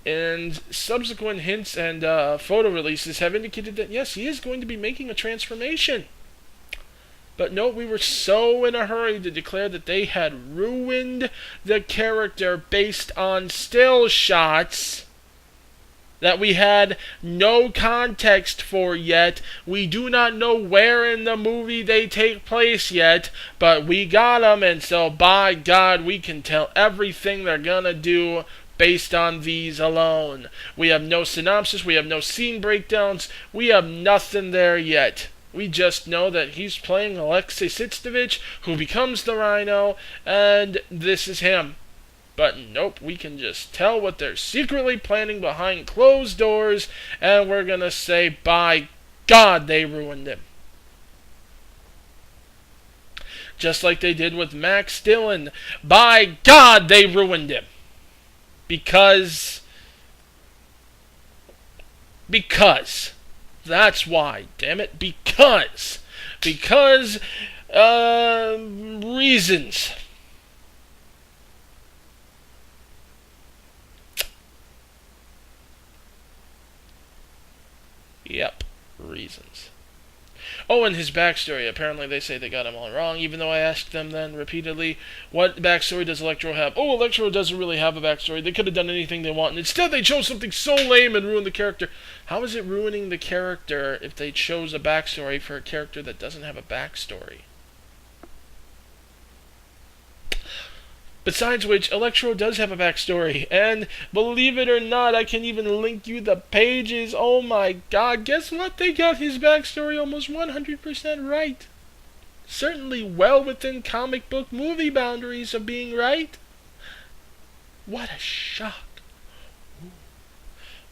And subsequent hints and photo releases have indicated that yes, he is going to be making a transformation. But no, we were so in a hurry to declare that they had ruined the character based on still shots that we had no context for yet. We do not know where in the movie they take place yet, but we got them, and so by God, we can tell everything they're gonna do based on these alone. We have no synopsis, we have no scene breakdowns, we have nothing there yet. We just know that he's playing Alexei Sistovich, who becomes the Rhino, and this is him. But nope, we can just tell what they're secretly planning behind closed doors, and we're gonna say, by God, they ruined him. Just like they did with Max Dillon. By God, they ruined him. Because. That's why, damn it. Because. Reasons. Yep, reasons. Oh, and his backstory. Apparently they say they got him all wrong, even though I asked them then repeatedly, what backstory does Electro have? Oh, Electro doesn't really have a backstory. They could have done anything they want, and instead they chose something so lame and ruined the character. How is it ruining the character if they chose a backstory for a character that doesn't have a backstory? Besides which, Electro does have a backstory, and believe it or not, I can even link you the pages. Oh my God, guess what? They got his backstory almost 100% right. Certainly well within comic book movie boundaries of being right. What a shock.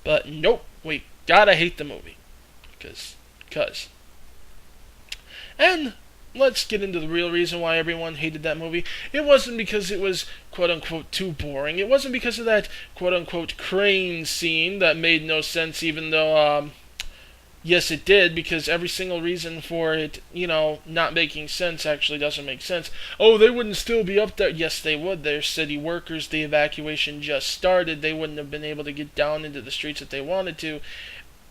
But nope, we gotta hate the movie. Cause. And let's get into the real reason why everyone hated that movie. It wasn't because it was quote-unquote too boring. It wasn't because of that quote-unquote crane scene that made no sense, even though, yes it did, because every single reason for it, not making sense actually doesn't make sense. Oh, they wouldn't still be up there. Yes, they would. They're city workers. The evacuation just started. They wouldn't have been able to get down into the streets if they wanted to.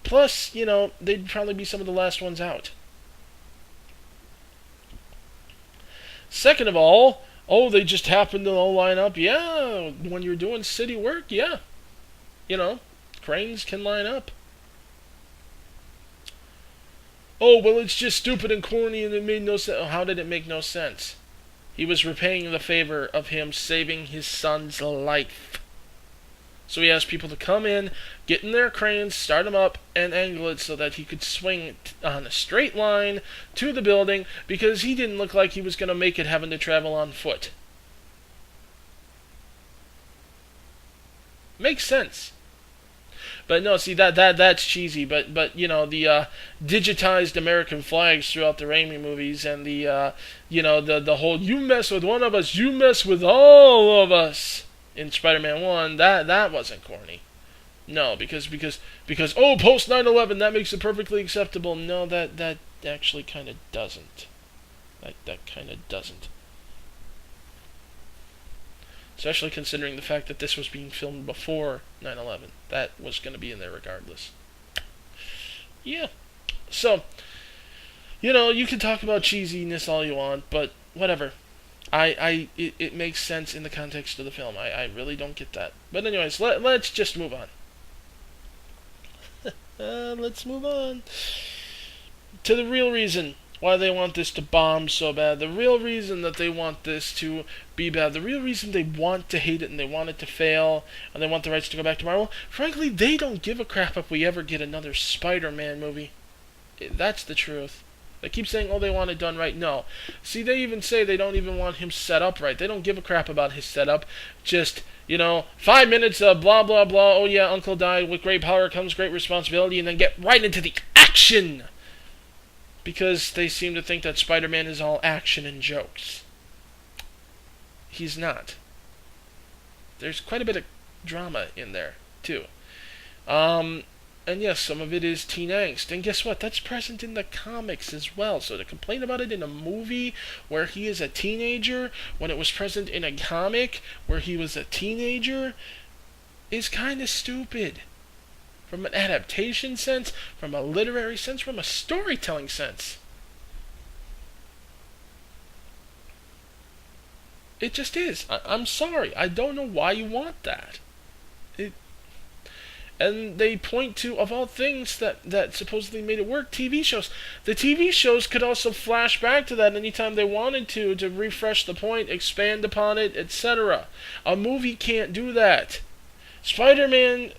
Plus, they'd probably be some of the last ones out. Second of all, oh, they just happened to all line up. Yeah, when you're doing city work, yeah. Cranes can line up. Oh, well, it's just stupid and corny and it made no sense. Oh, how did it make no sense? He was repaying the favor of him saving his son's life. So he asked people to come in, get in their cranes, start them up, and angle it so that he could swing on a straight line to the building, because he didn't look like he was going to make it having to travel on foot. Makes sense. But no, see, that's cheesy. But the digitized American flags throughout the Raimi movies, and the whole "you mess with one of us, you mess with all of us" in Spider-Man 1, that wasn't corny. No, because oh, post 9/11, that makes it perfectly acceptable. No, that actually kind of doesn't. That kind of doesn't. Especially considering the fact that this was being filmed before 9/11. That was going to be in there regardless. Yeah. So, you can talk about cheesiness all you want, but whatever. It makes sense in the context of the film. I really don't get that. But anyways, let's just move on. Let's move on to the real reason why they want this to bomb so bad. The real reason that they want this to be bad. The real reason they want to hate it and they want it to fail and they want the rights to go back to Marvel. Frankly, they don't give a crap if we ever get another Spider-Man movie. That's the truth. They keep saying, oh, they want it done right. No. See, they even say they don't even want him set up right. They don't give a crap about his setup. Just, 5 minutes of blah, blah, blah. Oh, yeah, Uncle died. With great power comes great responsibility. And then get right into the action. Because they seem to think that Spider-Man is all action and jokes. He's not. There's quite a bit of drama in there, too. And yes, some of it is teen angst. And guess what? That's present in the comics as well. So to complain about it in a movie where he is a teenager, when it was present in a comic where he was a teenager, is kind of stupid. From an adaptation sense, from a literary sense, from a storytelling sense. It just is. I'm sorry. I don't know why you want that. It, and they point to, of all things that supposedly made it work, TV shows. The TV shows could also flash back to that anytime they wanted to refresh the point, expand upon it, etc. A movie can't do that. Spider-Man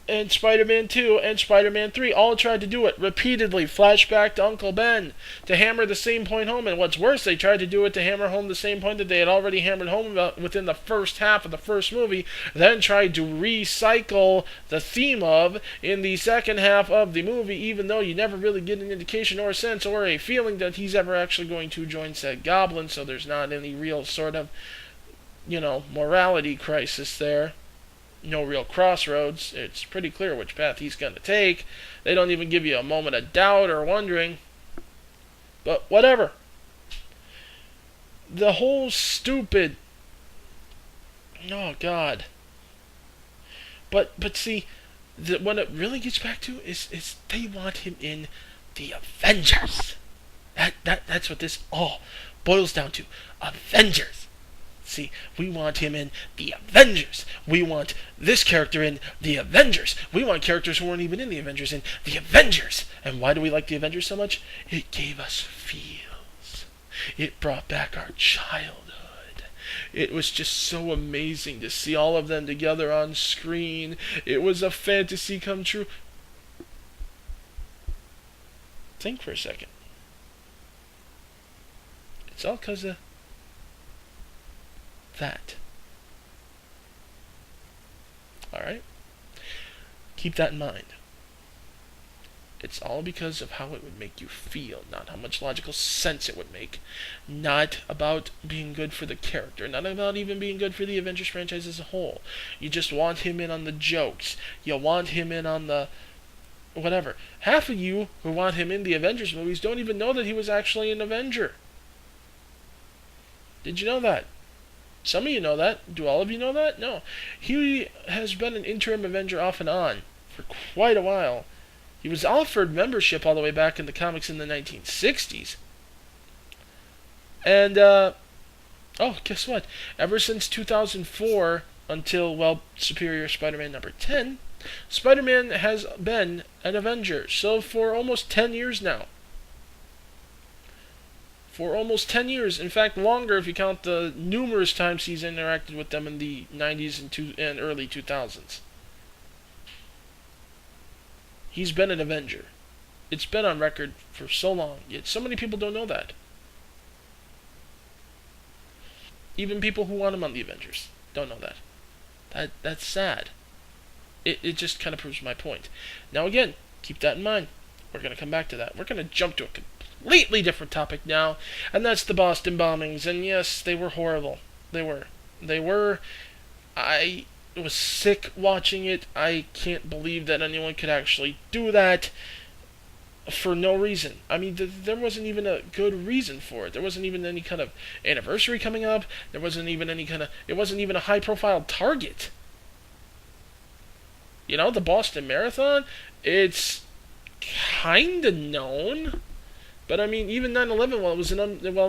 and Spider-Man 2 and Spider-Man 3 all tried to do it repeatedly. Flashback to Uncle Ben to hammer the same point home. And what's worse, they tried to do it to hammer home the same point that they had already hammered home about within the first half of the first movie, then tried to recycle the theme of in the second half of the movie, even though you never really get an indication or a sense or a feeling that he's ever actually going to join said goblin, so there's not any real sort of, morality crisis there. No real crossroads. It's pretty clear which path he's going to take. They don't even give you a moment of doubt or wondering. But whatever. The whole stupid... Oh, God. But see, what it really gets back to is they want him in the Avengers. That's what this all boils down to. Avengers. See, we want him in the Avengers. We want this character in the Avengers. We want characters who weren't even in the Avengers in the Avengers. And why do we like the Avengers so much? It gave us feels. It brought back our childhood. It was just so amazing to see all of them together on screen. It was a fantasy come true. Think for a second. It's all because of that. Alright? Keep that in mind. It's all because of how it would make you feel, not how much logical sense it would make. Not about being good for the character, not about even being good for the Avengers franchise as a whole. You just want him in on the jokes. You want him in on the whatever. Half of you who want him in the Avengers movies don't even know that he was actually an Avenger. Did you know that? Some of you know that. Do all of you know that? No. He has been an interim Avenger off and on for quite a while. He was offered membership all the way back in the comics in the 1960s. And, guess what? Ever since 2004 until, Superior Spider-Man number 10, Spider-Man has been an Avenger. So for almost 10 years now. For almost 10 years, in fact longer if you count the numerous times he's interacted with them in the 90s and early 2000s. He's been an Avenger. It's been on record for so long, yet so many people don't know that. Even people who want him on the Avengers don't know that. That's sad. It just kind of proves my point. Now again, keep that in mind. We're going to come back to that. We're going to jump to a completely different topic now, and that's the Boston bombings. And yes, they were horrible. They were. I was sick watching it. I can't believe that anyone could actually do that for no reason. I mean, there wasn't even a good reason for it. There wasn't even any kind of anniversary coming up. There wasn't even it wasn't even a high-profile target. The Boston Marathon, it's kind of known. But I mean, even 9/11, while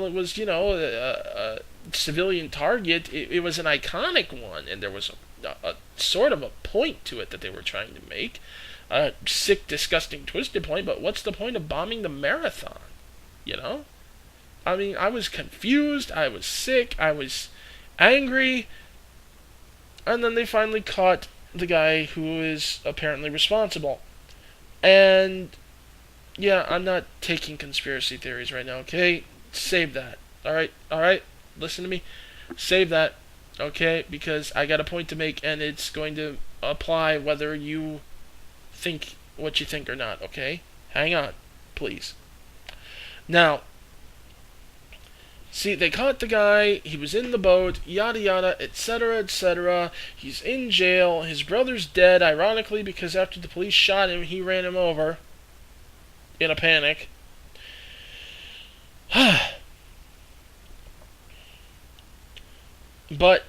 it was a civilian target, it was an iconic one, and there was a sort of a point to it that they were trying to make, a sick, disgusting, twisted point. But what's the point of bombing the marathon? I mean, I was confused, I was sick, I was angry, and then they finally caught the guy who is apparently responsible, and. Yeah, I'm not taking conspiracy theories right now, okay? Save that. Alright? Listen to me. Save that, okay? Because I got a point to make, and it's going to apply whether you think what you think or not, okay? Hang on, please. Now, see, they caught the guy, he was in the boat, yada yada, etc., etc. He's in jail, his brother's dead, ironically, because after the police shot him, he ran him over. In a panic. But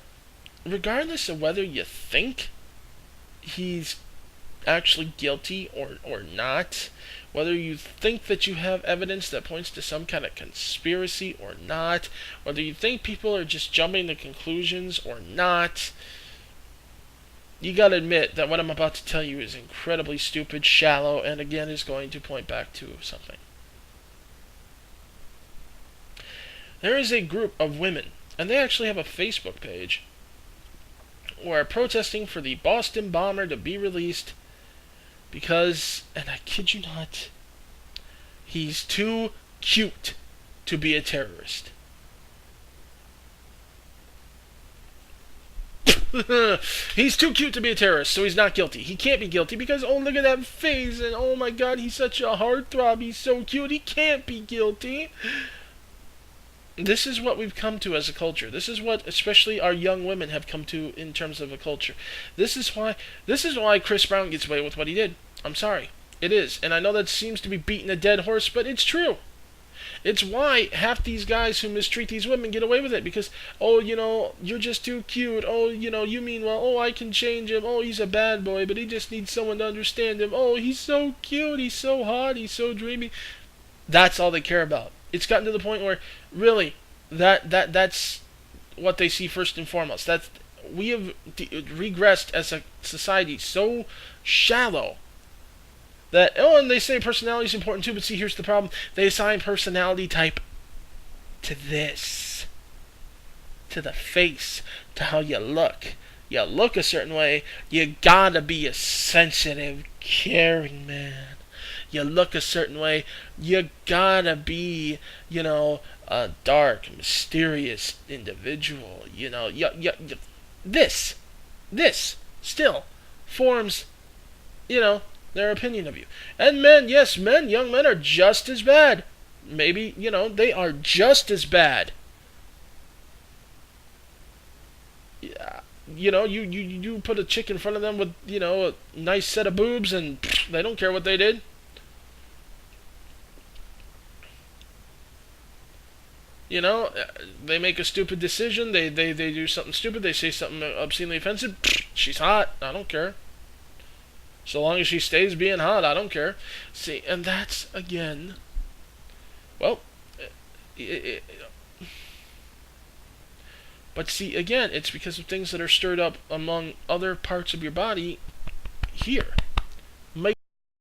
regardless of whether you think he's actually guilty or not, whether you think that you have evidence that points to some kind of conspiracy or not, whether you think people are just jumping to conclusions or not, you gotta admit that what I'm about to tell you is incredibly stupid, shallow, and again is going to point back to something. There is a group of women, and they actually have a Facebook page, who are protesting for the Boston bomber to be released because, and I kid you not, he's too cute to be a terrorist. He's too cute to be a terrorist, so he's not guilty. He can't be guilty because, oh, look at that face, and oh my god, he's such a heartthrob, he's so cute, he can't be guilty. This is what we've come to as a culture. This is what especially our young women have come to in terms of a culture. This is why Chris Brown gets away with what he did. I'm sorry. It is. And I know that seems to be beating a dead horse, but it's true. It's why half these guys who mistreat these women get away with it because, oh, you're just too cute. Oh, you mean well, oh, I can change him. Oh, he's a bad boy, but he just needs someone to understand him. Oh, he's so cute. He's so hot. He's so dreamy. That's all they care about. It's gotten to the point where, really, that's what they see first and foremost. We have regressed as a society so shallow that, and they say personality is important too, but see, here's the problem. They assign personality type to this. To the face. To how you look. You look a certain way, you gotta be a sensitive, caring man. You look a certain way, you gotta be, a dark, mysterious individual. This still forms, their opinion of you. And men, yes, young men are just as bad. Maybe, they are just as bad. Yeah. You put a chick in front of them with, a nice set of boobs and they don't care what they did. They make a stupid decision, they do something stupid, they say something obscenely offensive, she's hot, I don't care. So long as she stays being hot, I don't care. See, and that's, again, well, but see, again, it's because of things that are stirred up among other parts of your body here.